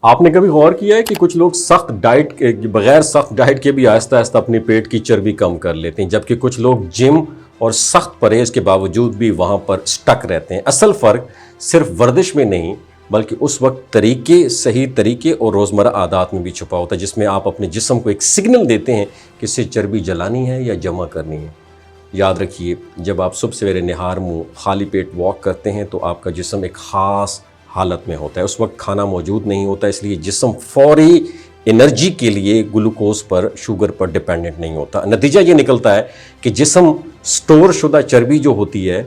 आपने कभी गौर किया है कि कुछ लोग सख्त डाइट के बगैर सख्त डाइट के भी आहिस्ता आहिस्ता अपनी पेट की चर्बी कम कर लेते हैं, जबकि कुछ लोग जिम और सख्त परहेज के बावजूद भी वहाँ पर स्टक रहते हैं। असल फ़र्क सिर्फ वर्जिश में नहीं बल्कि उस वक्त तरीके, सही तरीके और रोज़मर्रा आदात में भी छुपा होता है, जिसमें आप अपने जिस्म को एक सिग्नल देते हैं कि इससे चर्बी जलानी है या जमा करनी है। याद रखिए, जब आप सुबह सवेरे निहार मुँह खाली पेट वॉक करते हैं तो आपका जिस्म एक ख़ास हालत में होता है। उस वक्त खाना मौजूद नहीं होता, इसलिए जिस्म फौरी एनर्जी के लिए ग्लूकोज पर, शुगर पर डिपेंडेंट नहीं होता। नतीजा ये निकलता है कि जिस्म स्टोर शुदा चर्बी जो होती है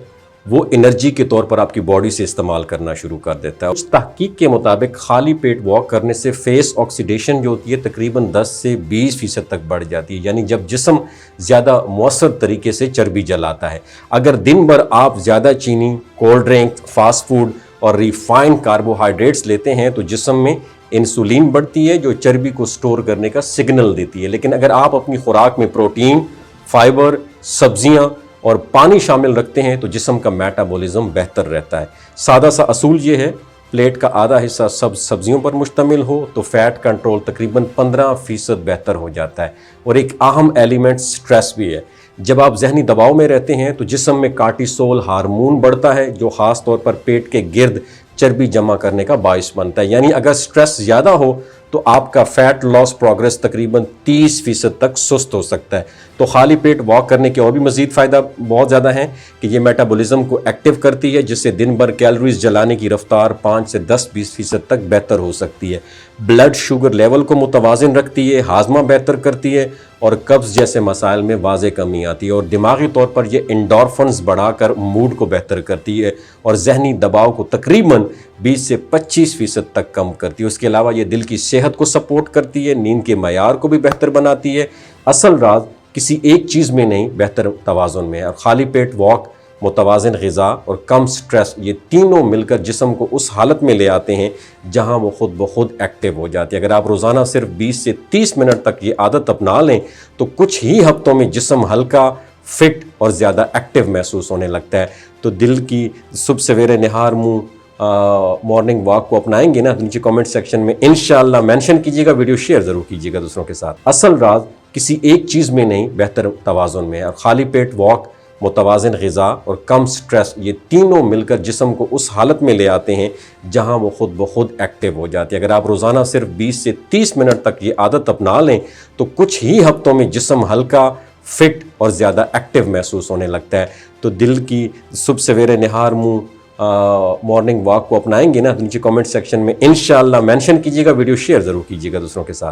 वो एनर्जी के तौर पर आपकी बॉडी से इस्तेमाल करना शुरू कर देता है। उस तहकीक के मुताबिक खाली पेट वॉक करने से फेस ऑक्सीडेशन जो होती है तकरीबन 10 से 20% तक बढ़ जाती है, यानी जब जिस्म ज़्यादा मौसर तरीके से चर्बी जलाता है। अगर दिन भर आप ज़्यादा चीनी, कोल्ड ड्रिंक, फास्ट फूड और रिफाइंड कार्बोहाइड्रेट्स लेते हैं तो जिस्म में इंसुलिन बढ़ती है जो चर्बी को स्टोर करने का सिग्नल देती है। लेकिन अगर आप अपनी खुराक में प्रोटीन, फाइबर, सब्जियां और पानी शामिल रखते हैं तो जिस्म का मेटाबॉलिज्म बेहतर रहता है। सादा सा असूल ये है, प्लेट का आधा हिस्सा सब्जियों पर मुश्तमिल हो तो फैट कंट्रोल तकरीबन 15% बेहतर हो जाता है। और एक अहम एलिमेंट स्ट्रेस भी है। जब आप जहनी दबाव में रहते हैं तो जिस्म में कार्टिसोल हार्मोन बढ़ता है जो ख़ास तौर पर पेट के गिर्द चर्बी जमा करने का बाइस बनता है। यानी अगर स्ट्रेस ज़्यादा हो तो आपका फ़ैट लॉस प्रोग्रेस तकरीबन 30% तक सुस्त हो सकता है। तो खाली पेट वॉक करने के और भी मज़ीद फ़ायदा बहुत ज़्यादा हैं कि ये मेटाबॉलिज्म को एक्टिव करती है, जिससे दिन भर कैलोरीज जलाने की रफ्तार 5 से 10-20% तक बेहतर हो सकती है। ब्लड शुगर लेवल को मुतवाज़िन रखती है, हाजमा बेहतर करती है और कब्ज़ जैसे मसाइल में वाज़े कमी आती है। और दिमागी तौर पर यह एंडोर्फिन्स बढ़ाकर मूड को बेहतर करती है और जहनी दबाव को तकरीबन 20 से 25% तक कम करती है। उसके अलावा ये दिल की सेहत को सपोर्ट करती है, नींद के मयार को भी बेहतर बनाती है। असल राज किसी एक चीज़ में नहीं, बेहतर तवाज़ुन में है। और खाली पेट वॉक, मुतवाज़िन ग़िज़ा और कम स्ट्रेस, ये तीनों मिलकर जिस्म को उस हालत में ले आते हैं जहां वो खुद ब खुद एक्टिव हो जाती है। अगर आप रोज़ाना सिर्फ 20 से 30 मिनट तक ये आदत अपना लें तो कुछ ही हफ्तों में जिस्म हल्का, फिट और ज़्यादा एक्टिव महसूस होने लगता है। तो दिल की सुबह सवेरे निहार मुँह मॉर्निंग वॉक को अपनाएंगे ना, नीचे कमेंट सेक्शन में इंशाअल्लाह मेंशन कीजिएगा, वीडियो शेयर ज़रूर कीजिएगा दूसरों के साथ। असल राज किसी एक चीज़ में नहीं, बेहतर तवाज़ुन में है। और खाली पेट वॉक, मुतवाज़िन ग़िज़ा और कम स्ट्रेस, ये तीनों मिलकर जिस्म को उस हालत में ले आते हैं जहां वो खुद ब खुद एक्टिव हो जाती है। अगर आप रोज़ाना सिर्फ 20 से 30 मिनट तक ये आदत अपना लें तो कुछ ही हफ्तों में जिस्म हल्का, फिट और ज़्यादा एक्टिव महसूस होने लगता है। तो दिल की सुबह सवेरे निहार मुँह मॉर्निंग वॉक को अपनाएंगे ना, नीचे कमेंट सेक्शन में इंशाअल्लाह मेंशन कीजिएगा, वीडियो शेयर ज़रूर कीजिएगा दूसरों के साथ।